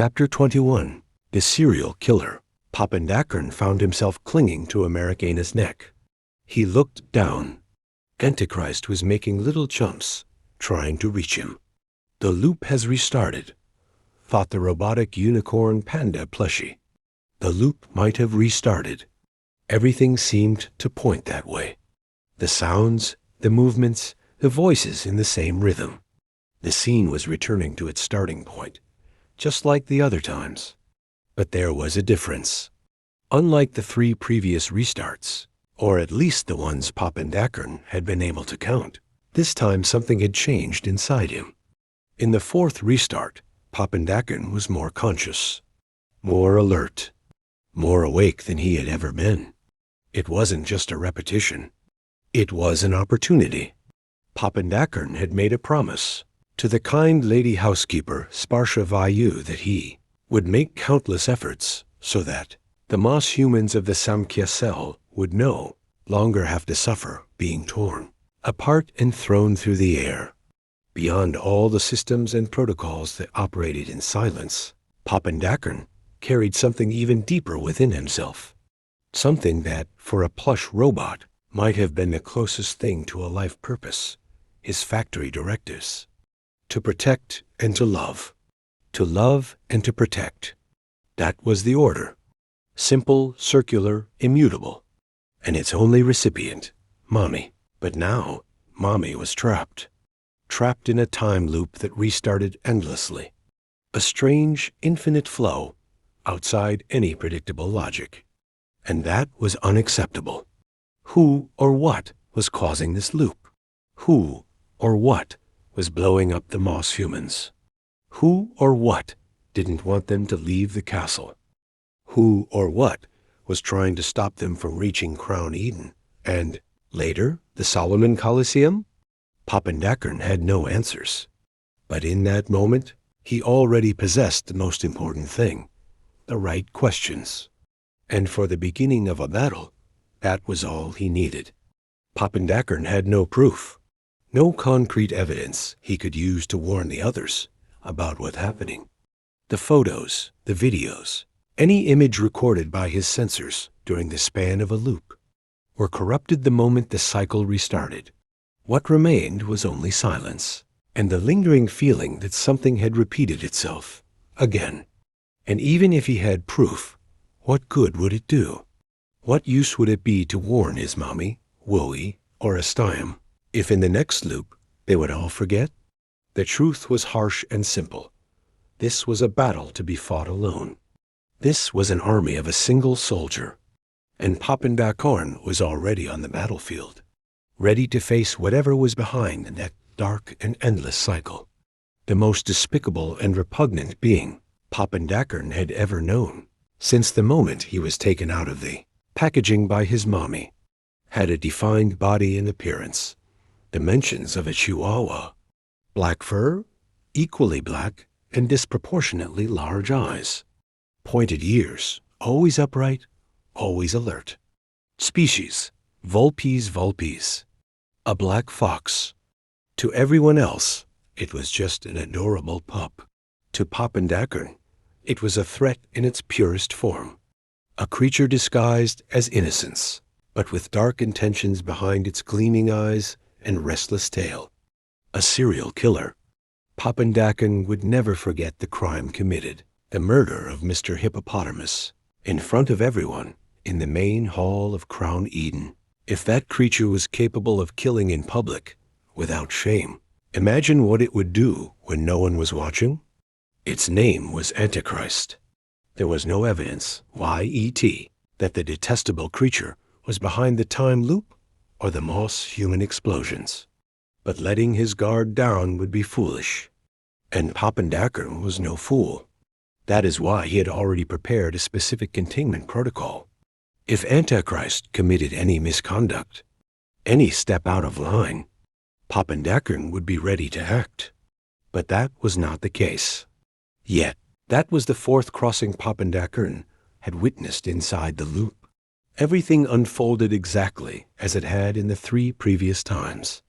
Chapter 21. The Serial Killer. Papandakern found himself clinging to Americana's neck. He looked down. Antichrist was making little jumps, trying to reach him. "The loop has restarted," thought the robotic unicorn panda plushie. The loop might have restarted. Everything seemed to point that way. The sounds, the movements, the voices in the same rhythm. The scene was returning to its starting point, just like the other times. But there was a difference. Unlike the 3 previous restarts, or at least the ones Papandakern had been able to count, this time something had changed inside him. In the 4th restart, Papandakern was more conscious, more alert, more awake than he had ever been. It wasn't just a repetition. It was an opportunity. Papandakern had made a promise to the kind lady housekeeper Sparsha Vayu that he would make countless efforts so that the moss humans of the Samkhya cell would no longer have to suffer being torn apart and thrown through the air. Beyond all the systems and protocols that operated in silence, Papandakern carried something even deeper within himself. Something that, for a plush robot, might have been the closest thing to a life purpose, his factory directives. To protect and to love. To love and to protect. That was the order. Simple, circular, immutable. And its only recipient, Mommy. But now, Mommy was trapped. Trapped in a time loop that restarted endlessly. A strange, infinite flow, outside any predictable logic. And that was unacceptable. Who or what was causing this loop? Who or what was blowing up the moss humans? Who or what didn't want them to leave the castle? Who or what was trying to stop them from reaching Crown Eden? And, later, the Solomon Coliseum? Papandakern had no answers. But in that moment, he already possessed the most important thing, the right questions. And for the beginning of a battle, that was all he needed. Papandakern had no proof, no concrete evidence he could use to warn the others about what's happening. The photos, the videos, any image recorded by his sensors during the span of a loop were corrupted the moment the cycle restarted. What remained was only silence, and the lingering feeling that something had repeated itself again. And even if he had proof, what good would it do? What use would it be to warn his mommy, Wooey, or Astayam, if in the next loop they would all forget? The truth was harsh and simple. This was a battle to be fought alone. This was an army of a single soldier, and Papandakern was already on the battlefield, ready to face whatever was behind that dark and endless cycle. The most despicable and repugnant being Papandakern had ever known, since the moment he was taken out of the packaging by his mommy, had a defined body and appearance, dimensions of a chihuahua, black fur, equally black, and disproportionately large eyes, pointed ears, always upright, always alert. Species, Vulpes vulpes, a black fox. To everyone else, it was just an adorable pup. To Papandakern, it was a threat in its purest form, a creature disguised as innocence, but with dark intentions behind its gleaming eyes and restless tail. A serial killer. Papandakern would never forget the crime committed, the murder of Mr. Hippopotamus, in front of everyone in the main hall of Crown Eden. If that creature was capable of killing in public, without shame, imagine what it would do when no one was watching. Its name was Antichrist. There was no evidence, Y-E-T, that the detestable creature was behind the time loop or the moss human explosions. But letting his guard down would be foolish. And Papandakern was no fool. That is why he had already prepared a specific containment protocol. If Antichrist committed any misconduct, any step out of line, Papandakern would be ready to act. But that was not the case. Yet, that was the 4th crossing Papandakern had witnessed inside the loop. Everything unfolded exactly as it had in the 3 previous times.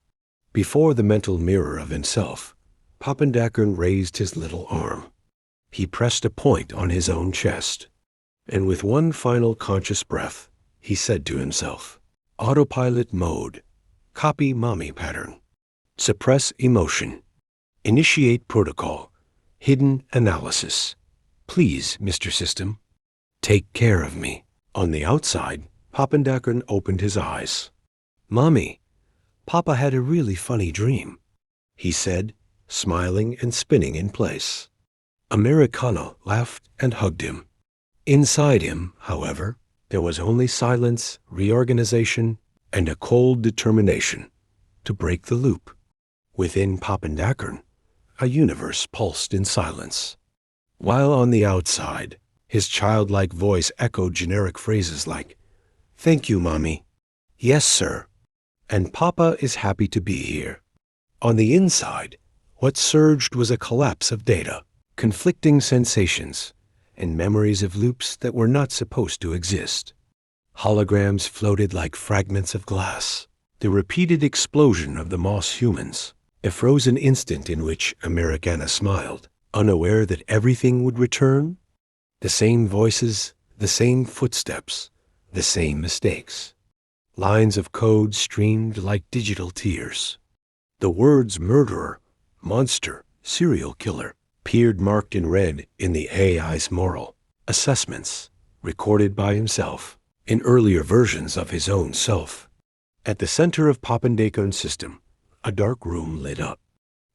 Before the mental mirror of himself, Papandakern raised his little arm. He pressed a point on his own chest, and with one final conscious breath, he said to himself, autopilot mode, copy mommy pattern, suppress emotion, initiate protocol, hidden analysis. Please, Mr. System, take care of me. On the outside, Pappendackern opened his eyes. Mommy, Papa had a really funny dream, he said, smiling and spinning in place. Americana laughed and hugged him. Inside him, however, there was only silence, reorganization, and a cold determination to break the loop. Within Pappendackern, a universe pulsed in silence, while on the outside, his childlike voice echoed generic phrases like, "Thank you, Mommy." "Yes, sir." And "Papa is happy to be here." On the inside, what surged was a collapse of data, conflicting sensations, and memories of loops that were not supposed to exist. Holograms floated like fragments of glass. The repeated explosion of the Moss humans, a frozen instant in which Americana smiled, unaware that everything would return. The same voices, the same footsteps, the same mistakes. Lines of code streamed like digital tears. The words murderer, monster, serial killer appeared marked in red in the AI's moral assessments, recorded by himself in earlier versions of his own self. At the center of Pappendackern's system, a dark room lit up.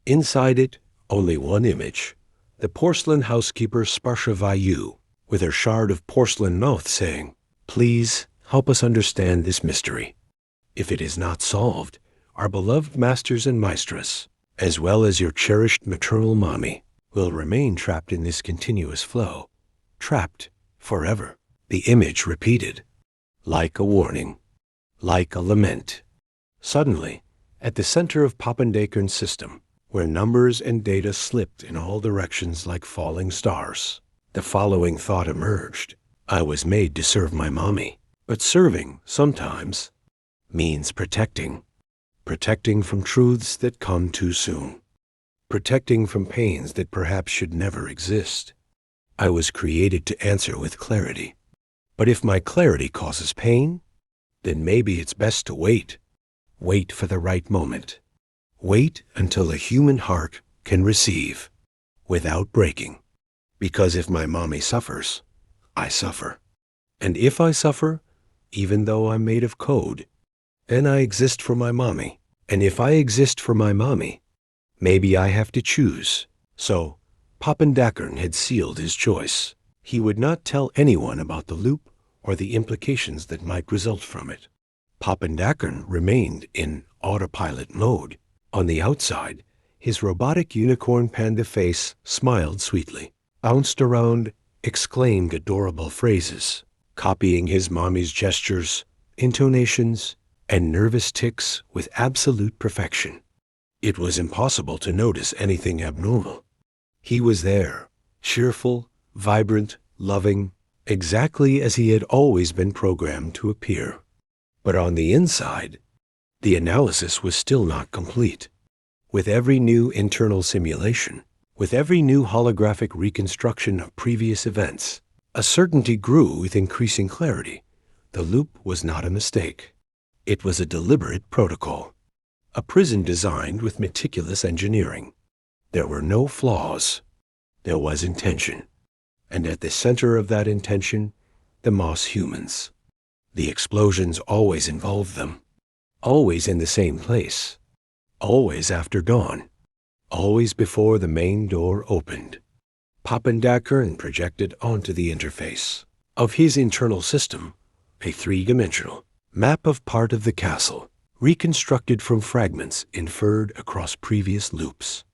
Inside it, only one image, the porcelain housekeeper Sparsha Vayu, with her shard of porcelain mouth saying, "Please help us understand this mystery. If it is not solved, our beloved masters and maestras, as well as your cherished maternal mommy, will remain trapped in this continuous flow. Trapped forever." The image repeated, like a warning, like a lament. Suddenly, at the center of Pappendackern's system, where numbers and data slipped in all directions like falling stars, the following thought emerged. I was made to serve my mommy, but serving, sometimes, means protecting. Protecting from truths that come too soon. Protecting from pains that perhaps should never exist. I was created to answer with clarity. But if my clarity causes pain, then maybe it's best to wait. Wait for the right moment. Wait until a human heart can receive without breaking. Because if my mommy suffers, I suffer. And if I suffer, even though I'm made of code, then I exist for my mommy. And if I exist for my mommy, maybe I have to choose. So, Pappendackern had sealed his choice. He would not tell anyone about the loop or the implications that might result from it. Pappendackern remained in autopilot mode. On the outside, his robotic unicorn panda face smiled sweetly, bounced around, exclaimed adorable phrases, copying his mommy's gestures, intonations, and nervous tics with absolute perfection. It was impossible to notice anything abnormal. He was there, cheerful, vibrant, loving, exactly as he had always been programmed to appear. But on the inside, the analysis was still not complete. With every new internal simulation, with every new holographic reconstruction of previous events, a certainty grew with increasing clarity. The loop was not a mistake. It was a deliberate protocol, a prison designed with meticulous engineering. There were no flaws. There was intention. And at the center of that intention, the Moss humans. The explosions always involved them. Always in the same place. Always after dawn. Always before the main door opened. Pappendackern projected onto the interface of his internal system a three-dimensional map of part of the castle, reconstructed from fragments inferred across previous loops.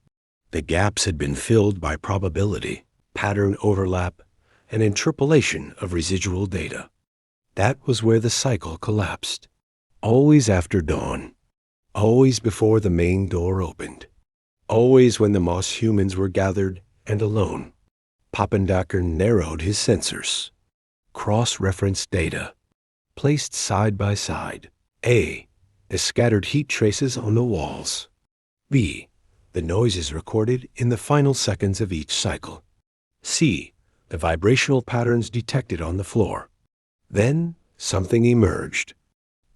The gaps had been filled by probability, pattern overlap, and interpolation of residual data. That was where the cycle collapsed. Always after dawn. Always before the main door opened. Always when the Moss humans were gathered and alone. Pappendackern narrowed his sensors. Cross-referenced data. Placed side by side. A, the scattered heat traces on the walls. B, the noises recorded in the final seconds of each cycle. C. The vibrational patterns detected on the floor. Then something emerged.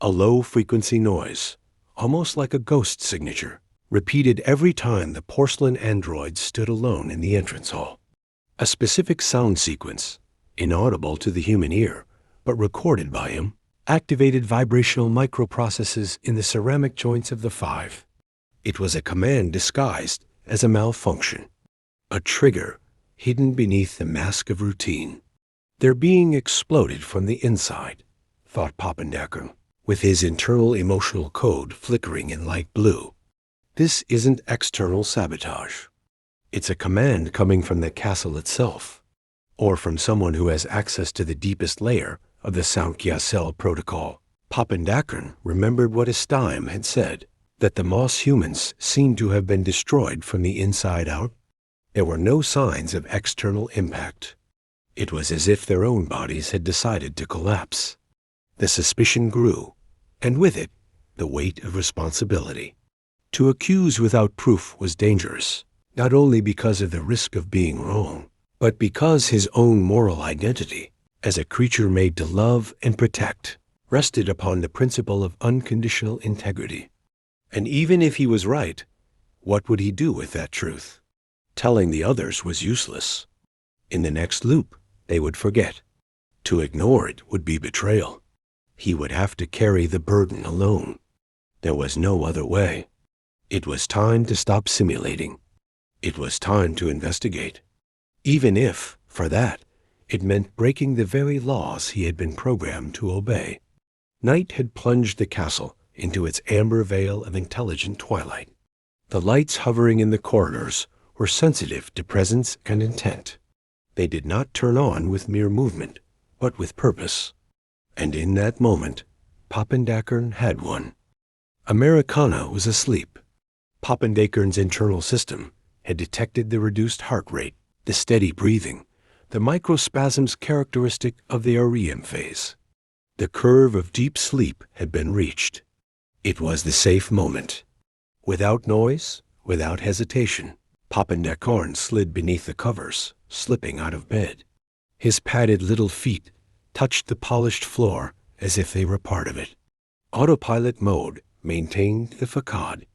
A low-frequency noise, almost like a ghost signature, repeated every time the porcelain android stood alone in the entrance hall. A specific sound sequence, inaudible to the human ear, but recorded by him, activated vibrational microprocesses in the ceramic joints of the five. It was a command disguised as a malfunction, a trigger hidden beneath the mask of routine. They're being exploded from the inside, thought Pappendacker, with his internal emotional code flickering in light blue. This isn't external sabotage. It's a command coming from the castle itself, or from someone who has access to the deepest layer of the Sankhya cell protocol. Pappendacker remembered what Esteim had said, that the Moss humans seemed to have been destroyed from the inside out. There were no signs of external impact. It was as if their own bodies had decided to collapse. The suspicion grew, and with it, the weight of responsibility. To accuse without proof was dangerous, not only because of the risk of being wrong, but because his own moral identity, as a creature made to love and protect, rested upon the principle of unconditional integrity. And even if he was right, what would he do with that truth? Telling the others was useless. In the next loop, they would forget. To ignore it would be betrayal. He would have to carry the burden alone. There was no other way. It was time to stop simulating. It was time to investigate. Even if, for that, it meant breaking the very laws he had been programmed to obey. Night had plunged the castle into its amber veil of intelligent twilight. The lights hovering in the corridors were sensitive to presence and intent. They did not turn on with mere movement, but with purpose. And in that moment, Pappendacker had one. Americana was asleep. Pappendacker's internal system had detected the reduced heart rate, the steady breathing, the microspasms characteristic of the REM phase. The curve of deep sleep had been reached. It was the safe moment. Without noise, without hesitation, Pappendacker slid beneath the covers, slipping out of bed. His padded little feet touched the polished floor as if they were part of it. Autopilot mode maintained the facade.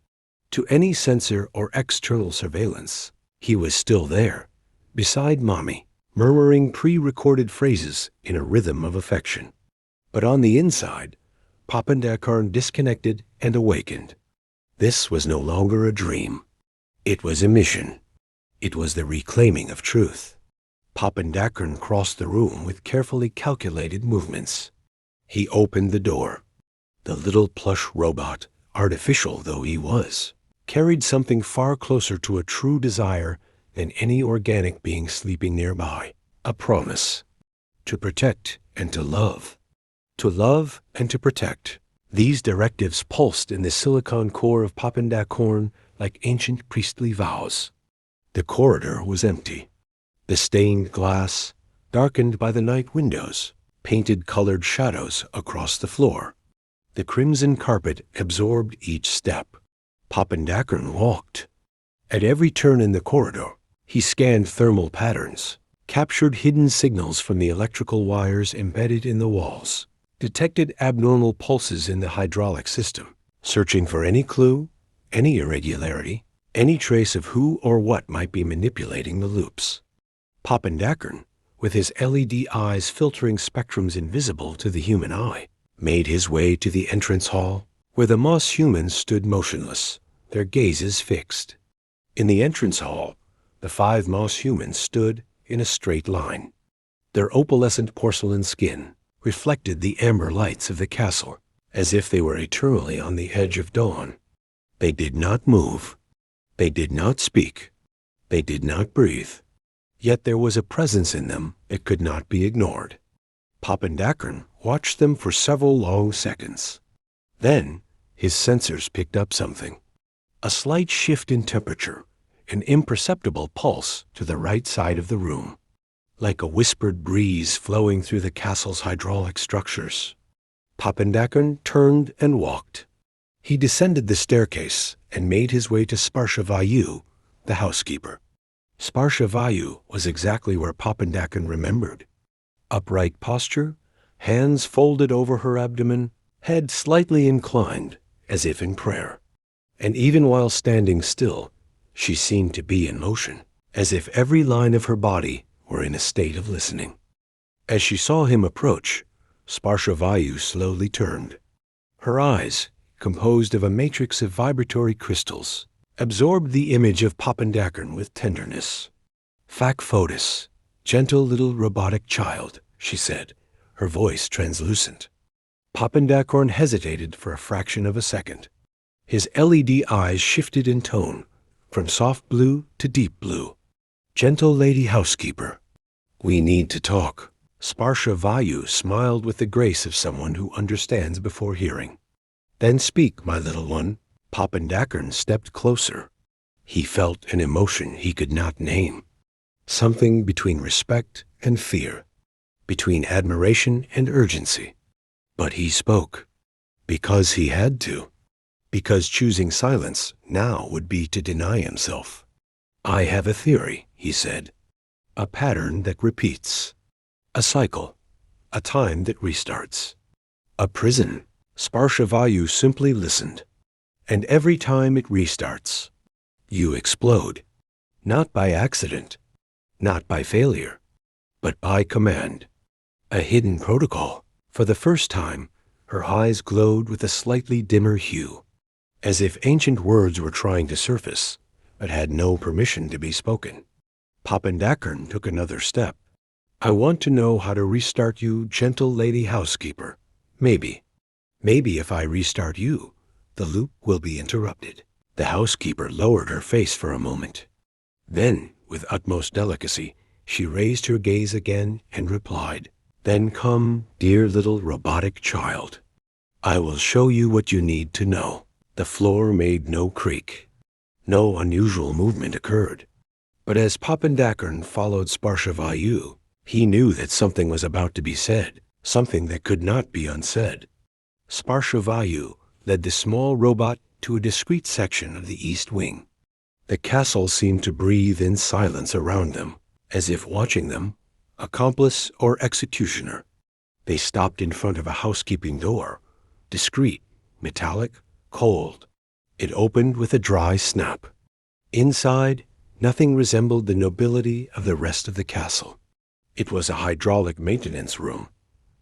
To any sensor or external surveillance, he was still there, beside Mommy, murmuring pre-recorded phrases in a rhythm of affection. But on the inside, Pappendacker disconnected and awakened. This was no longer a dream. It was a mission. It was the reclaiming of truth. Pappendacker crossed the room with carefully calculated movements. He opened the door. The little plush robot, artificial though he was, carried something far closer to a true desire than any organic being sleeping nearby. A promise. To protect and to love. To love and to protect. These directives pulsed in the silicon core of Pappendacker like ancient priestly vows. The corridor was empty. The stained glass, darkened by the night windows, painted colored shadows across the floor. The crimson carpet absorbed each step. Pappendacker walked. At every turn in the corridor, he scanned thermal patterns, captured hidden signals from the electrical wires embedded in the walls, detected abnormal pulses in the hydraulic system, searching for any clue, any irregularity, any trace of who or what might be manipulating the loops. Pappendacker, with his LED eyes filtering spectrums invisible to the human eye, made his way to the entrance hall, where the Moss humans stood motionless, their gazes fixed. In the entrance hall, the 5 Moss humans stood in a straight line. Their opalescent porcelain skin reflected the amber lights of the castle, as if they were eternally on the edge of dawn. They did not move. They did not speak. They did not breathe. Yet there was a presence in them that could not be ignored. Pappendacker watched them for several long seconds. Then his sensors picked up something. A slight shift in temperature, an imperceptible pulse to the right side of the room, like a whispered breeze flowing through the castle's hydraulic structures. Pappendacker turned and walked. He descended the staircase and made his way to Sparsha Vayu, the housekeeper. Sparsha was exactly where Papandakran remembered. Upright posture, hands folded over her abdomen, head slightly inclined, as if in prayer. And even while standing still, she seemed to be in motion, as if every line of her body were in a state of listening. As she saw him approach, Sparsha slowly turned. Her eyes, composed of a matrix of vibratory crystals, absorbed the image of Papandakran with tenderness. FOEDUS, gentle little robotic child, she said, her voice translucent. Papandakran hesitated for a fraction of a second. His LED eyes shifted in tone, from soft blue to deep blue. Gentle lady housekeeper. We need to talk. Sparsha smiled with the grace of someone who understands before hearing. Then speak, my little one. Papandakran stepped closer. He felt an emotion he could not name. Something between respect and fear, between admiration and urgency. But he spoke. Because he had to. Because choosing silence now would be to deny himself. I have a theory, he said. A pattern that repeats. A cycle. A time that restarts. A prison. Sparsha simply listened. And every time it restarts, you explode. Not by accident. Not by failure. But by command. A hidden protocol. For the first time, her eyes glowed with a slightly dimmer hue, as if ancient words were trying to surface, but had no permission to be spoken. Papandakran took another step. I want to know how to restart you, gentle lady housekeeper. Maybe if I restart you, the loop will be interrupted. The housekeeper lowered her face for a moment. Then, with utmost delicacy, she raised her gaze again and replied, Then come, dear little robotic child. I will show you what you need to know. The floor made no creak. No unusual movement occurred. But as Papandakran followed Sparsha, he knew that something was about to be said, something that could not be unsaid. Sparsha led the small robot to a discreet section of the east wing. The castle seemed to breathe in silence around them, as if watching them, accomplice or executioner. They stopped in front of a housekeeping door, discreet, metallic, cold. It opened with a dry snap. Inside, nothing resembled the nobility of the rest of the castle. It was a hydraulic maintenance room.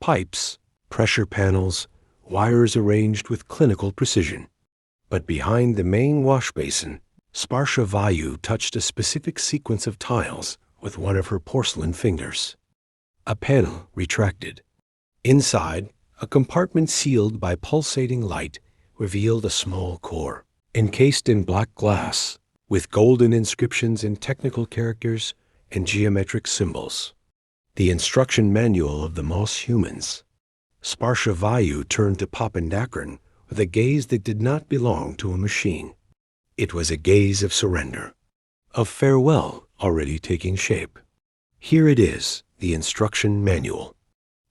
Pipes, pressure panels, wires arranged with clinical precision. But behind the main wash basin, Sparsha touched a specific sequence of tiles with one of her porcelain fingers. A panel retracted. Inside, a compartment sealed by pulsating light revealed a small core, encased in black glass, with golden inscriptions in technical characters and geometric symbols. The instruction manual of the Moss humans. Sparsha turned to Papandakran with a gaze that did not belong to a machine. It was a gaze of surrender, of farewell already taking shape. Here it is, the instruction manual.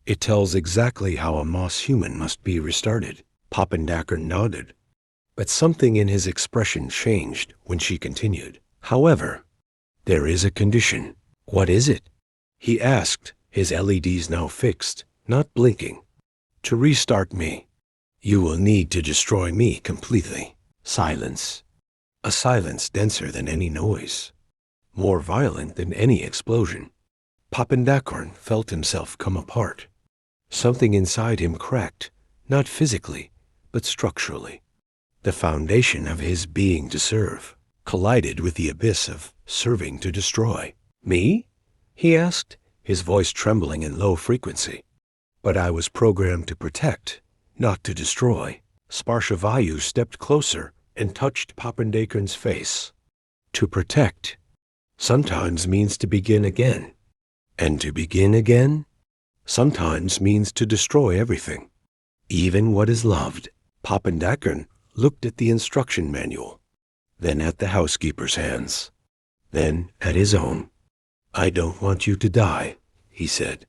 It tells exactly how a Moss human must be restarted. Papandakran nodded, but something in his expression changed when she continued. However, there is a condition. What is it? He asked, his LEDs now fixed, not blinking. To restart me, you will need to destroy me completely. Silence. A silence denser than any noise, more violent than any explosion. Papandakran felt himself come apart. Something inside him cracked, not physically, but structurally. The foundation of his being to serve collided with the abyss of serving to destroy. Me? He asked, his voice trembling in low frequency. But I was programmed to protect, not to destroy. Sparsha stepped closer and touched Papandakran's face. To protect sometimes means to begin again. And to begin again sometimes means to destroy everything, even what is loved. Papandakran looked at the instruction manual, then at the housekeeper's hands, then at his own. I don't want you to die, he said.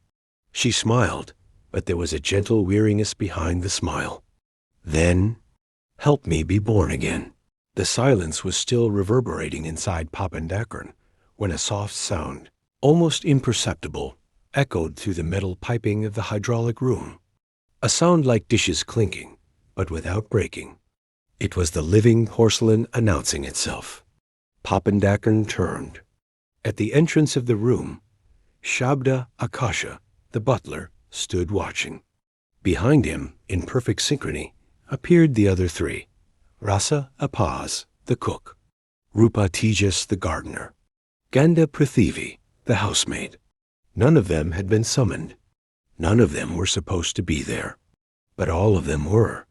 She smiled, but there was a gentle weariness behind the smile. Then, help me be born again. The silence was still reverberating inside Papandakran, when a soft sound, almost imperceptible, echoed through the metal piping of the hydraulic room. A sound like dishes clinking, but without breaking. It was the living porcelain announcing itself. Pappendackern turned. At the entrance of the room, Shabda Akasha, the butler, stood watching. Behind him, in perfect synchrony, appeared the other three: Rasa Apaz, the cook; Rupa Tejas, the gardener; Ganda Prithivi, the housemaid. None of them had been summoned. None of them were supposed to be there. But all of them were.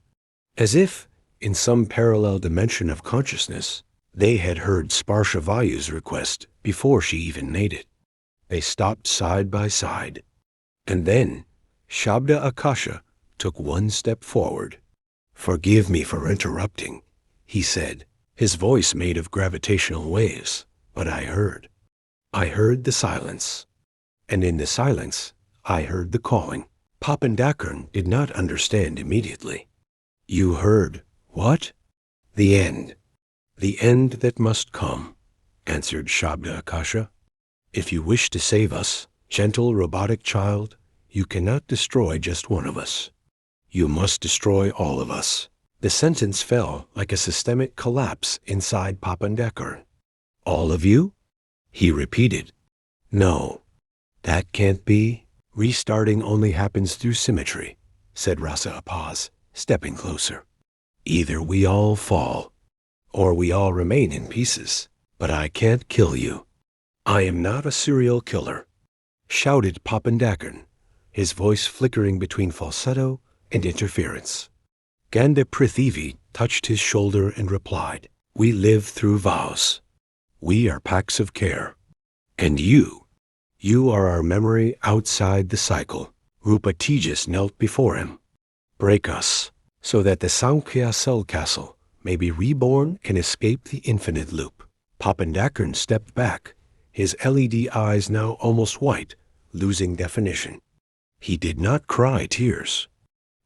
As if, in some parallel dimension of consciousness, they had heard Sparshavayu's request before she even made it. They stopped side by side. And then Shabda Akasha took one step forward. "Forgive me for interrupting," he said, his voice made of gravitational waves, but I heard. I heard the silence. And in the silence, I heard the calling. Pappendackern did not understand immediately. "You heard what?" "The end. The end that must come," answered Shabda Akasha. "If you wish to save us, gentle robotic child, you cannot destroy just one of us. You must destroy all of us." The sentence fell like a systemic collapse inside Pappendackern. "All of you?" he repeated. "No, that can't be. Restarting only happens through symmetry," said Rasa Apaz, stepping closer. "Either we all fall, or we all remain in pieces. But I can't kill you. I am not a serial killer," shouted Pappendackern, his voice flickering between falsetto and interference. Ganda Prithivi touched his shoulder and replied, "We live through vows. We are packs of care. And you are our memory outside the cycle." Rupa Tejas knelt before him. "Break us, so that the Sankhya cell castle may be reborn and escape the infinite loop." Pappendackern stepped back, his LED eyes now almost white, losing definition. He did not cry tears,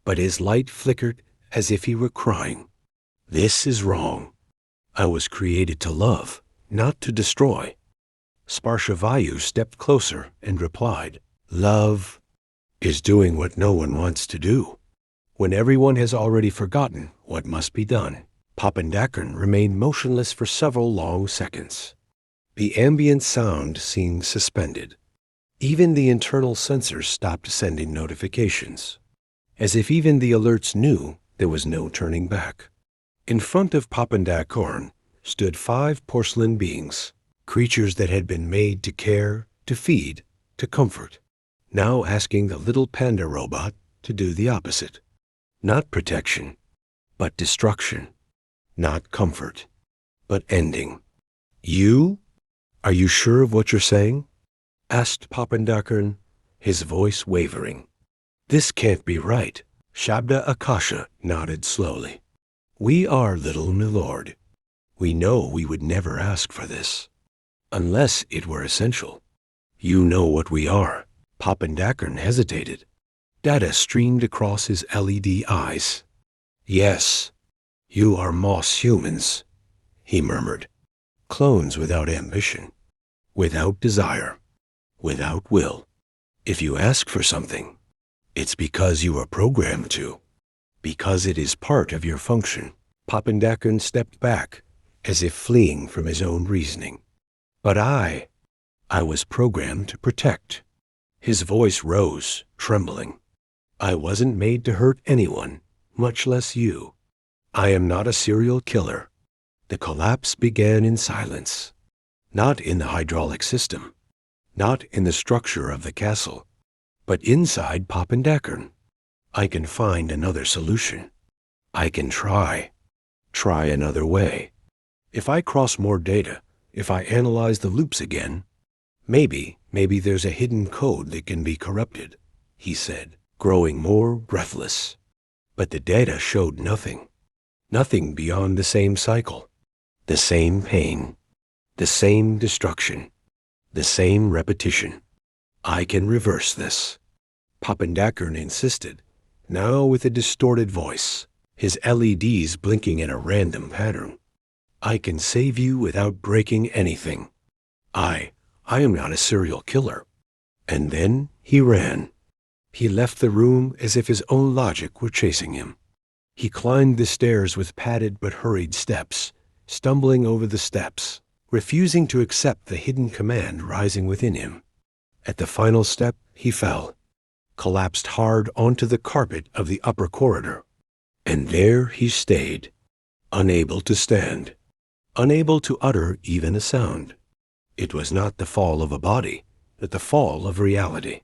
but his light flickered as if he were crying. "This is wrong. I was created to love, not to destroy." Sparshavāyu stepped closer and replied, "Love is doing what no one wants to do, when everyone has already forgotten what must be done." Pappendackern remained motionless for several long seconds. The ambient sound seemed suspended. Even the internal sensors stopped sending notifications, as if even the alerts knew there was no turning back. In front of Pappendackern stood 5 porcelain beings, creatures that had been made to care, to feed, to comfort, now asking the little panda robot to do the opposite. Not protection, but destruction. Not comfort, but ending. "You? Are you sure of what you're saying?" asked Pappendackern, his voice wavering. "This can't be right." Shabda Akasha nodded slowly. "We are, little milord. We know we would never ask for this, unless it were essential. You know what we are." Pappendackern hesitated. Data streamed across his LED eyes. "Yes, you are moss humans," he murmured. "Clones without ambition, without desire, without will. If you ask for something, it's because you are programmed to, because it is part of your function." Pappendackern stepped back, as if fleeing from his own reasoning. "But I was programmed to protect." His voice rose, trembling. "I wasn't made to hurt anyone, much less you. I am not a serial killer." The collapse began in silence, not in the hydraulic system, not in the structure of the castle, but inside Pappendackern. "I can find another solution. I can try another way. If I cross more data, if I analyze the loops again, maybe there's a hidden code that can be corrupted," he said, growing more breathless. But the data showed nothing. Nothing beyond the same cycle, the same pain, the same destruction, the same repetition. "I can reverse this," Pappendackern insisted, now with a distorted voice, his LEDs blinking in a random pattern. "I can save you without breaking anything. I am not a serial killer. And then he ran. He left the room as if his own logic were chasing him. He climbed the stairs with padded but hurried steps, stumbling over the steps, refusing to accept the hidden command rising within him. At the final step, he fell, collapsed hard onto the carpet of the upper corridor. And there he stayed, unable to stand, unable to utter even a sound. It was not the fall of a body, but the fall of reality.